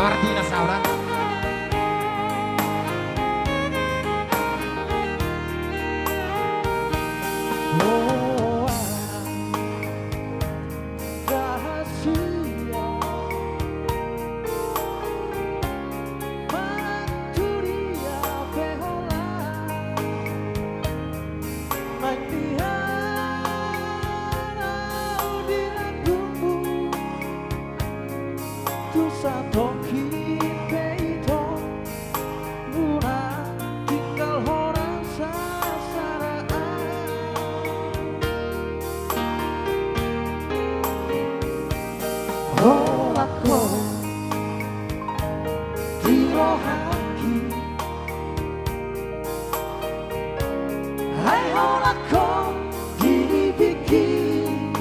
Amardina Sauran. Oh, rahasia Manturia behola Magdihana udinagumu Tu satoki peito Muna tinggal orang sasaraan Rolako dirohaki Hai rolako dibikin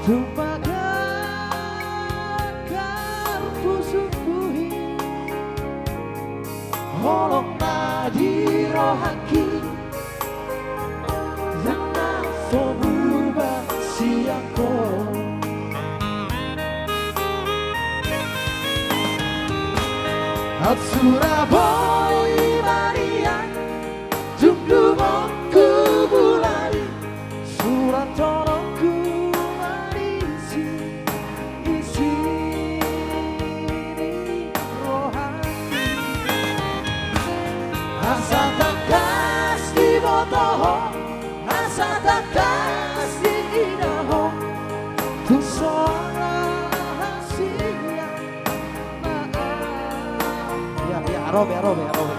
Tumpagar pusukuhi Holok dirohaki Zana sobuba siako Surabaya Maria Jumdumongku bulari Surat tolongku marisi Isi rohani Asa takas di botoho Asa takas di idaho Tu soal rahasia Robe.